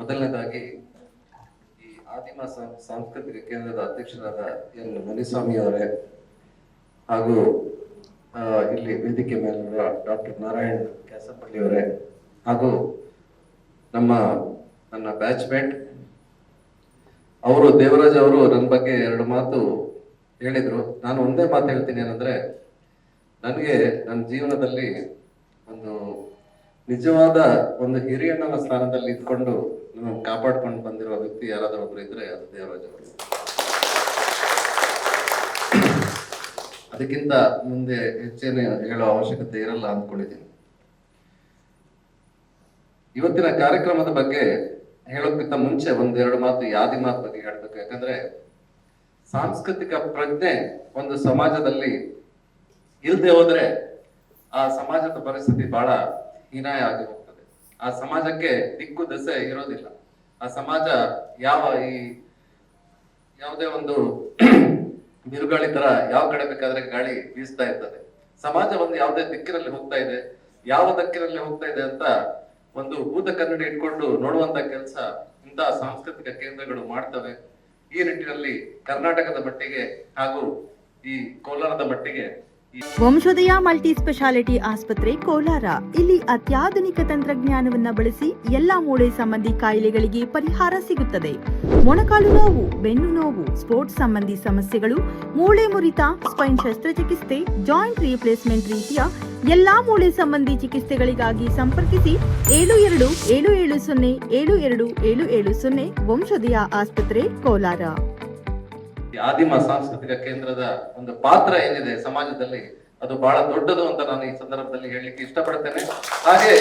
ಮೊದಲನೇದಾಗಿ ಈ ಆದಿಮ ಸಾಂಸ್ಕೃತಿಕ ಕೇಂದ್ರದ ಅಧ್ಯಕ್ಷರಾದ ಎನ್ ಮುನಿಸ್ವಾಮಿ ಅವರೇ ಹಾಗೂ ಇಲ್ಲಿ ವೇದಿಕೆ ಮೇಲಿರುವ ಡಾಕ್ಟರ್ ನಾರಾಯಣ್ ಕ್ಯಾಸಪಳ್ಳಿ ಅವರೇ ಹಾಗೂ ನನ್ನ ಬ್ಯಾಚ್ಮೇಟ್ ಅವರು ದೇವರಾಜ್ ಅವರು ನನ್ನ ಬಗ್ಗೆ ಎರಡು ಮಾತು ಹೇಳಿದ್ರು. ನಾನು ಒಂದೇ ಮಾತು ಹೇಳ್ತೀನಿ, ಏನಂದ್ರೆ ನನಗೆ ನನ್ನ ಜೀವನದಲ್ಲಿ ಒಂದು ನಿಜವಾದ ಒಂದು ಹಿರಿಯಣ್ಣನ ಸ್ಥಾನದಲ್ಲಿ ಇದ್ಕೊಂಡು ನಾನು ಕಾಪಾಡ್ಕೊಂಡು ಬಂದಿರುವ ವ್ಯಕ್ತಿ ಯಾರಾದ್ರೂ ಒಬ್ರು ಇದ್ರೆ ಅದು ದೇವರಾಜ್ ಅವರು. ಅದಕ್ಕಿಂತ ಮುಂದೆ ಹೆಚ್ಚೇನು ಹೇಳೋ ಅವಶ್ಯಕತೆ ಇರಲ್ಲ ಅಂದ್ಕೊಂಡಿದ್ದೀನಿ. ಇವತ್ತಿನ ಕಾರ್ಯಕ್ರಮದ ಬಗ್ಗೆ ಹೇಳೋಕ್ಕಿಂತ ಮುಂಚೆ ಒಂದೆರಡು ಮಾತು ಯಾದಿ ಮಾತು ಬಗ್ಗೆ ಹೇಳ್ಬೇಕು. ಯಾಕಂದ್ರೆ ಸಾಂಸ್ಕೃತಿಕ ಪ್ರಜ್ಞೆ ಒಂದು ಸಮಾಜದಲ್ಲಿ ಇಲ್ಲದೆ ಹೋದ್ರೆ ಆ ಸಮಾಜದ ಪರಿಸ್ಥಿತಿ ಬಹಳ ಹೀನಾಯ ಆಗಿ ಹೋಗ್ತದೆ. ಆ ಸಮಾಜಕ್ಕೆ ದಿಕ್ಕು ದೆಸೆ ಇರೋದಿಲ್ಲ. ಆ ಸಮಾಜ ಯಾವುದೇ ಒಂದು ಬಿರುಗಾಳಿ ತರ ಯಾವ ಕಡೆ ಬೇಕಾದ್ರೆ ಗಾಳಿ ಬೀಸ್ತಾ ಇರ್ತದೆ. ಸಮಾಜ ಒಂದು ಯಾವುದೇ ದಿಕ್ಕಿನಲ್ಲಿ ಹೋಗ್ತಾ ಇದೆ, ಯಾವ ದಿಕ್ಕಿನಲ್ಲಿ ಹೋಗ್ತಾ ಇದೆ ಅಂತ ಒಂದು ಭೂತ ಕನ್ನಡಿ ಇಟ್ಕೊಂಡು ನೋಡುವಂತ ಕೆಲಸ ಇಂತಹ ಸಾಂಸ್ಕೃತಿಕ ಕೇಂದ್ರಗಳು ಮಾಡ್ತವೆ. ಈ ನಿಟ್ಟಿನಲ್ಲಿ ಕರ್ನಾಟಕದ ಮಟ್ಟಿಗೆ ಹಾಗೂ ಈ ಕೋಲಾರದ ಮಟ್ಟಿಗೆ ವಂಶೋದಯ ಮಲ್ಟಿ ಸ್ಪೆಷಾಲಿಟಿ ಆಸ್ಪತ್ರೆ ಕೋಲಾರ. ಇಲ್ಲಿ ಅತ್ಯಾಧುನಿಕ ತಂತ್ರಜ್ಞಾನವನ್ನ ಬಳಸಿ ಎಲ್ಲಾ ಮೂಳೆ ಸಂಬಂಧಿ ಕಾಯಿಲೆಗಳಿಗೆ ಪರಿಹಾರ ಸಿಗುತ್ತದೆ. ಮೊಣಕಾಲು ನೋವು, ಬೆನ್ನು ನೋವು, ಸ್ಪೋರ್ಟ್ಸ್ ಸಂಬಂಧಿ ಸಮಸ್ಯೆಗಳು, ಮೂಳೆ ಮುರಿತ, ಸ್ಪೈನ್ ಶಸ್ತ್ರಚಿಕಿತ್ಸೆ, ಜಾಯಿಂಟ್ ರೀಪ್ಲೇಸ್ಮೆಂಟ್ ರೀತಿಯ ಎಲ್ಲಾ ಮೂಳೆ ಸಂಬಂಧಿ ಚಿಕಿತ್ಸೆಗಳಿಗಾಗಿ ಸಂಪರ್ಕಿಸಿ 7270727770 ವಂಶೋದಯ ಆಸ್ಪತ್ರೆ ಕೋಲಾರ. ಆದಿಮ ಸಾಂಸ್ಕೃತಿಕ ಕೇಂದ್ರದ ಒಂದು ಪಾತ್ರ ಏನಿದೆ ಸಮಾಜದಲ್ಲಿ ಅದು ಬಹಳ ದೊಡ್ಡದು ಅಂತ ನಾನು ಈ ಸಂದರ್ಭದಲ್ಲಿ ಹೇಳಲಿಕ್ಕೆ ಇಷ್ಟಪಡ್ತೇನೆ. ಹಾಗೆ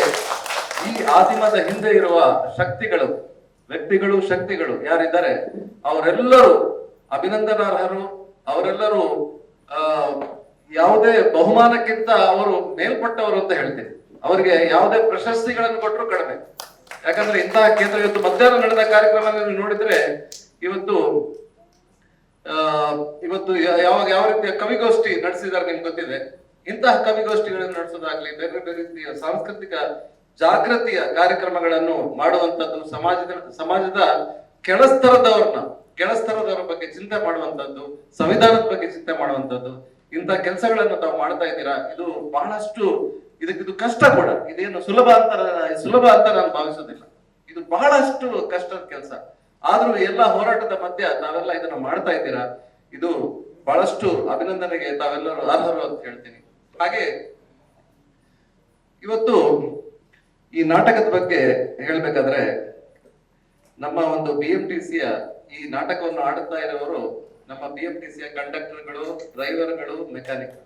ಈ ಆದಿಮದ ಹಿಂದೆ ಇರುವ ಶಕ್ತಿಗಳು, ವ್ಯಕ್ತಿಗಳು, ಶಕ್ತಿಗಳು ಯಾರಿದ್ದಾರೆ ಅವರೆಲ್ಲರೂ ಅಭಿನಂದನಾರ್ಹರು. ಅವರೆಲ್ಲರೂ ಯಾವುದೇ ಬಹುಮಾನಕ್ಕಿಂತ ಅವರು ಮೇಲ್ಪಟ್ಟವರು ಅಂತ ಹೇಳ್ತೀನಿ. ಅವರಿಗೆ ಯಾವುದೇ ಪ್ರಶಸ್ತಿಗಳನ್ನು ಕೊಟ್ಟರು ಕಡಿಮೆ. ಯಾಕಂದ್ರೆ ಇಂತಹ ಕೇಂದ್ರ ಇವತ್ತು ಮಧ್ಯಾಹ್ನ ನಡೆದ ಕಾರ್ಯಕ್ರಮ ನೋಡಿದ್ರೆ ಇವತ್ತು ಯಾವ ರೀತಿಯ ಕವಿಗೋಷ್ಠಿ ನಡೆಸಿದಾರೆ ನಿಮ್ಗೆ ಗೊತ್ತಿದೆ. ಇಂತಹ ಕವಿಗೋಷ್ಠಿಗಳನ್ನು ನಡೆಸೋದಾಗ್ಲಿ, ಬೇರೆ ಬೇರೆ ರೀತಿಯ ಸಾಂಸ್ಕೃತಿಕ ಜಾಗೃತಿಯ ಕಾರ್ಯಕ್ರಮಗಳನ್ನು ಮಾಡುವಂತದ್ದು, ಸಮಾಜದ ಕೆಳಸ್ತರದವರ ಬಗ್ಗೆ ಚಿಂತೆ ಮಾಡುವಂತದ್ದು, ಸಂವಿಧಾನದ ಬಗ್ಗೆ ಚಿಂತೆ ಮಾಡುವಂತದ್ದು, ಇಂತಹ ಕೆಲಸಗಳನ್ನು ತಾವು ಮಾಡ್ತಾ ಇದ್ದೀರಾ. ಇದು ಬಹಳಷ್ಟು ಇದು ಕಷ್ಟ ಕೂಡ. ಇದೇನು ಸುಲಭ ಅಂತ ನಾನು ಭಾವಿಸೋದಿಲ್ಲ. ಇದು ಬಹಳಷ್ಟು ಕಷ್ಟದ ಕೆಲಸ. ಆದ್ರೂ ಎಲ್ಲ ಹೋರಾಟದ ಮಧ್ಯ ತಾವೆಲ್ಲ ಇದನ್ನ ಮಾಡ್ತಾ ಇದ್ದೀರಾ. ಇದು ಬಹಳಷ್ಟು ಅಭಿನಂದನೆಗೆ ತಾವೆಲ್ಲರೂ ಅರ್ಹರು ಅಂತ ಹೇಳ್ತೀನಿ. ಹಾಗೆ ಇವತ್ತು ಈ ನಾಟಕದ ಬಗ್ಗೆ ಹೇಳ್ಬೇಕಾದ್ರೆ ನಮ್ಮ ಒಂದು BMTCಯ ಈ ನಾಟಕವನ್ನು ಆಡುತ್ತಾ ಇರೋರು ನಮ್ಮ BMTCಯ ಕಂಡಕ್ಟರ್ಗಳು, ಡ್ರೈವರ್ಗಳು, ಮೆಕ್ಯಾನಿಕ್.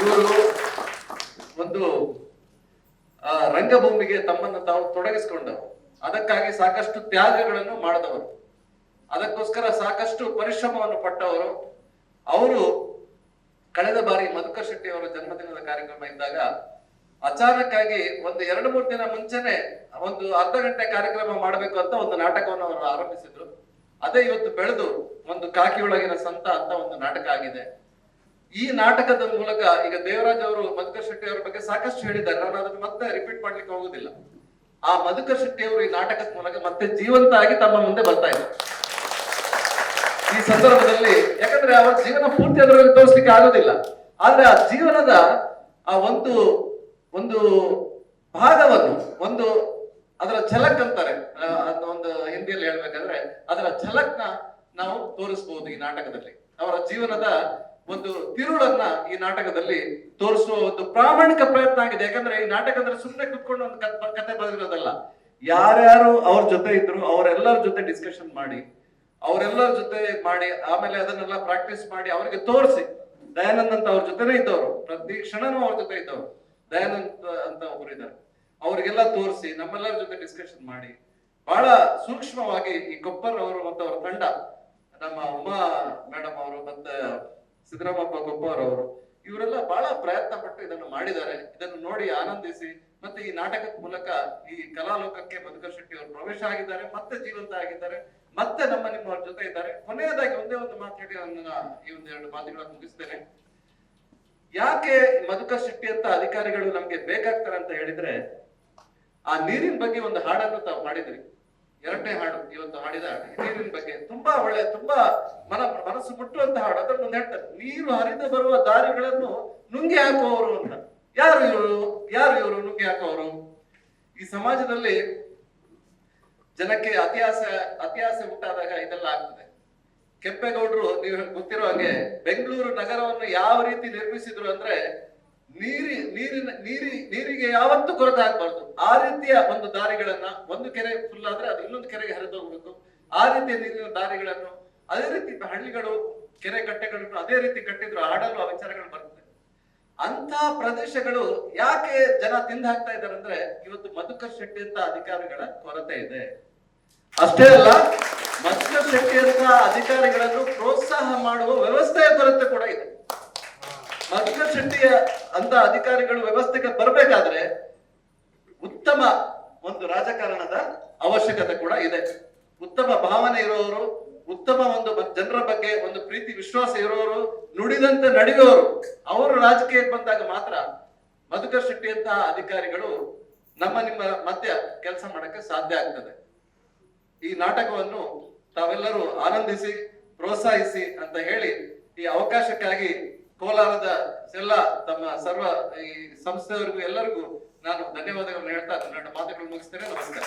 ಇವರು ಒಂದು ರಂಗಭೂಮಿಗೆ ತಮ್ಮನ್ನು ತಾವು ತೊಡಗಿಸಿಕೊಂಡವರು. ಅದಕ್ಕಾಗಿ ಸಾಕಷ್ಟು ತ್ಯಾಗಗಳನ್ನು ಮಾಡಿದವರು, ಅದಕ್ಕೋಸ್ಕರ ಸಾಕಷ್ಟು ಪರಿಶ್ರಮವನ್ನು ಪಟ್ಟವರು. ಅವರು ಕಳೆದ ಬಾರಿ ಮಧುಕರ್ ಶೆಟ್ಟಿ ಅವರ ಜನ್ಮದಿನದ ಕಾರ್ಯಕ್ರಮ ಇದ್ದಾಗ ಅಚಾನಕ್ ಆಗಿ ಒಂದು 2-3 ದಿನ ಮುಂಚೆನೆ ಒಂದು ಅರ್ಧ ಗಂಟೆ ಕಾರ್ಯಕ್ರಮ ಮಾಡಬೇಕು ಅಂತ ಒಂದು ನಾಟಕವನ್ನು ಅವರು ಆರಂಭಿಸಿದ್ರು. ಅದೇ ಇವತ್ತು ಬೆಳೆದು ಒಂದು ಕಾಕಿಯೊಳಗಿನ ಸಂತ ಅಂತ ಒಂದು ನಾಟಕ ಆಗಿದೆ. ಈ ನಾಟಕದ ಮೂಲಕ ಈಗ ದೇವರಾಜ್ ಅವರು ಮಧುಕರ್ ಶೆಟ್ಟಿ ಅವರ ಬಗ್ಗೆ ಸಾಕಷ್ಟು ಹೇಳಿದ್ದಾರೆ. ನಾನು ಅದನ್ನು ಮತ್ತೆ ರಿಪೀಟ್ ಮಾಡ್ಲಿಕ್ಕೆ ಹೋಗುದಿಲ್ಲ. ಆ ಮಧುಕರ್ ಶೆಟ್ಟಿ ಅವರು ಈ ನಾಟಕದ ಮೂಲಕ ಮತ್ತೆ ಜೀವಂತ ಆಗಿ ತಮ್ಮ ಮುಂದೆ ಬರ್ತಾ ಇದ್ದಾರೆ ಈ ಸಂದರ್ಭದಲ್ಲಿ. ಯಾಕಂದ್ರೆ ಅವರ ಜೀವನ ಪೂರ್ತಿ ಅದರಲ್ಲಿ ತೋರಿಸ್ಲಿಕ್ಕೆ ಆಗೋದಿಲ್ಲ. ಆದ್ರೆ ಆ ಜೀವನದ ಆ ಒಂದು ಭಾಗವನ್ನು ಅದರ ಝಲಕ್ ಅಂತಾರೆ, ಒಂದು ಹಿಂದಿಯಲ್ಲಿ ಹೇಳ್ಬೇಕಂದ್ರೆ ಅದರ ಝಲಕ್ನ ನಾವು ತೋರಿಸಬಹುದು ಈ ನಾಟಕದಲ್ಲಿ. ಅವರ ಜೀವನದ ಒಂದು ತಿರುಳನ್ನ ಈ ನಾಟಕದಲ್ಲಿ ತೋರಿಸುವ ಒಂದು ಪ್ರಾಮಾಣಿಕ ಪ್ರಯತ್ನ ಆಗಿದೆ. ಯಾಕಂದ್ರೆ ಈ ನಾಟಕ ಅಂದ್ರೆ ಸುಮ್ಮನೆ ಕುತ್ಕೊಂಡು ಒಂದು ಕತೆ ಬರೆದಿರೋದಲ್ಲ. ಯಾರ್ಯಾರು ಅವ್ರ ಜೊತೆ ಇದ್ರು ಅವರೆಲ್ಲರ ಜೊತೆ ಡಿಸ್ಕಷನ್ ಮಾಡಿ, ಆಮೇಲೆ ಅದನ್ನೆಲ್ಲ ಪ್ರಾಕ್ಟೀಸ್ ಮಾಡಿ ಅವರಿಗೆ ತೋರಿಸಿ. ದಯಾನಂದ್ ಅಂತ ಅವ್ರ ಜೊತೆನೇ ಇದ್ದವರು, ಪ್ರತಿ ಕ್ಷಣನೂ ಅವ್ರ ಜೊತೆ ಇದ್ದವರು. ದಯಾನಂದ್ ಅಂತ ಒಬ್ರು ಇದ್ದಾರೆ, ಅವ್ರಿಗೆಲ್ಲ ತೋರಿಸಿ ನಮ್ಮೆಲ್ಲರ ಜೊತೆ ಡಿಸ್ಕಷನ್ ಮಾಡಿ ಬಹಳ ಸೂಕ್ಷ್ಮವಾಗಿ ಈ ಕೊಪ್ಪರ್ ಅವರು ಮತ್ತು ಅವರ ತಂಡ, ನಮ್ಮ ಉಮಾ ಮೇಡಮ್ ಅವರು ಮತ್ತೆ ಸಿದ್ದರಾಮಪ್ಪ ಕೊಪ್ಪರ್ ಅವರು, ಇವರೆಲ್ಲ ಬಹಳ ಪ್ರಯತ್ನ ಪಟ್ಟು ಇದನ್ನು ಮಾಡಿದ್ದಾರೆ. ಇದನ್ನು ನೋಡಿ ಆನಂದಿಸಿ ಮತ್ತೆ ಈ ನಾಟಕದ ಮೂಲಕ ಈ ಕಲಾಲೋಕಕ್ಕೆ ಮಧುಕರ್ ಶೆಟ್ಟಿ ಅವರು ಪ್ರವೇಶ ಆಗಿದ್ದಾರೆ, ಮತ್ತೆ ಜೀವಂತ ಆಗಿದ್ದಾರೆ, ಮತ್ತೆ ನಿಮ್ಮವ್ರ ಜೊತೆ ಇದ್ದಾರೆ. ಕೊನೆಯದಾಗಿ ಒಂದೇ ಒಂದು ಮಾತು ಹೇಳಿ ಈ ಒಂದೆರಡು ಮಾತುಗಳನ್ನು ಮುಗಿಸ್ತೇನೆ. ಯಾಕೆ ಮಧುಕರ್ ಶೆಟ್ಟಿ ಅಂತ ಅಧಿಕಾರಿಗಳು ನಮ್ಗೆ ಬೇಕಾಗ್ತಾರೆ ಅಂತ ಹೇಳಿದ್ರೆ, ಆ ನೀರಿನ ಬಗ್ಗೆ ಒಂದು ಹಾಡನ್ನು ತಾವು ಮಾಡಿದ್ರಿ. 2ನೇ ಹಾಡು ಇವತ್ತು ಹಾಡಿದ ಹಾಡು ನೀರಿನ ಬಗ್ಗೆ ತುಂಬಾ ಒಳ್ಳೆ, ತುಂಬಾ ಮನಸ್ಸು ಮುಟ್ಟುವಂತ ಹಾಡು. ಅದನ್ನು ಹೇಳ್ತಾರೆ, ನೀರು ಹರಿದು ಬರುವ ದಾರಿಗಳನ್ನು ನುಂಗಿ ಹಾಕುವವರು ಅಂತ. ಯಾರು ಇವರು ನುಂಗಿ ಹಾಕುವವರು? ಈ ಸಮಾಜದಲ್ಲಿ ಜನಕ್ಕೆ ಅತಿಯಾಸೆ ಉಂಟಾದಾಗ ಇದೆಲ್ಲ ಆಗ್ತದೆ. ಕೆಂಪೇಗೌಡರು, ನೀವು ಗೊತ್ತಿರೋ ಹಾಗೆ, ಬೆಂಗಳೂರು ನಗರವನ್ನು ಯಾವ ರೀತಿ ನಿರ್ಮಿಸಿದ್ರು ಅಂದ್ರೆ ನೀರಿಗೆ ಯಾವತ್ತೂ ಕೊರತೆ ಆಗ್ಬಾರ್ದು. ಆ ರೀತಿಯ ಒಂದು ದಾರಿಗಳನ್ನ, ಒಂದು ಕೆರೆ ಫುಲ್ ಆದ್ರೆ ಅದು ಇನ್ನೊಂದು ಕೆರೆಗೆ ಹರಿದು ಹೋಗ್ಬೇಕು, ಆ ರೀತಿಯ ನೀರಿನ ದಾರಿಗಳನ್ನು, ಅದೇ ರೀತಿ ಹಳ್ಳಿಗಳು, ಕೆರೆ ಕಟ್ಟೆಗಳನ್ನು ಅದೇ ರೀತಿ ಕಟ್ಟಿದ್ರು. ಹಾಡಲು ಆ ವಿಚಾರಗಳು ಬರ್ತದೆ. ಅಂತ ಪ್ರದೇಶಗಳು ಯಾಕೆ ಜನ ತಿಂದು ಹಾಕ್ತಾ ಇದ್ದಾರೆ ಅಂದ್ರೆ ಇವತ್ತು ಮಧುಕರ್ ಶೆಟ್ಟಿ ಅಂತ ಅಧಿಕಾರಿಗಳ ಕೊರತೆ ಇದೆ. ಅಷ್ಟೇ ಅಲ್ಲ, ಮಧುಕರ್ ಶೆಟ್ಟಿ ಅಂತ ಅಧಿಕಾರಿಗಳನ್ನು ಪ್ರೋತ್ಸಾಹ ಮಾಡುವ ವ್ಯವಸ್ಥೆಯ ಕೊರತೆ ಕೂಡ ಇದೆ. ಮಧುಕರ್ ಶೆಟ್ಟಿಯ ಅಂತ ಅಧಿಕಾರಿಗಳು ವ್ಯವಸ್ಥೆಗೆ ಬರಬೇಕಾದ್ರೆ ಉತ್ತಮ ಒಂದು ರಾಜಕಾರಣದ ಅವಶ್ಯಕತೆ ಕೂಡ ಇದೆ. ಉತ್ತಮ ಭಾವನೆ ಇರೋರು, ಉತ್ತಮ ಒಂದು ಜನರ ಬಗ್ಗೆ ಒಂದು ಪ್ರೀತಿ ವಿಶ್ವಾಸ ಇರೋರು, ನುಡಿದಂತೆ ನಡೆಯುವವರು, ಅವರು ರಾಜಕೀಯಕ್ಕೆ ಬಂದಾಗ ಮಾತ್ರ ಮಧುಕರ್ ಶೆಟ್ಟಿ ಅಂತಹ ಅಧಿಕಾರಿಗಳು ನಿಮ್ಮ ಮಧ್ಯ ಕೆಲಸ ಮಾಡಕ್ಕೆ ಸಾಧ್ಯ ಆಗ್ತದೆ. ಈ ನಾಟಕವನ್ನು ತಾವೆಲ್ಲರೂ ಆನಂದಿಸಿ ಪ್ರೋತ್ಸಾಹಿಸಿ ಅಂತ ಹೇಳಿ ಈ ಅವಕಾಶಕ್ಕಾಗಿ ಕೋಲಾರದ ಎಲ್ಲ ತಮ್ಮ ಸರ್ವ ಈ ಸಂಸ್ಥೆಯವರಿಗೂ ಎಲ್ಲರಿಗೂ ನಾನು ಧನ್ಯವಾದಗಳನ್ನು ಹೇಳ್ತಾ ನನ್ನ ಮಾತುಗಳು ಮುಗಿಸ್ತೇನೆ. ನಮಸ್ಕಾರ.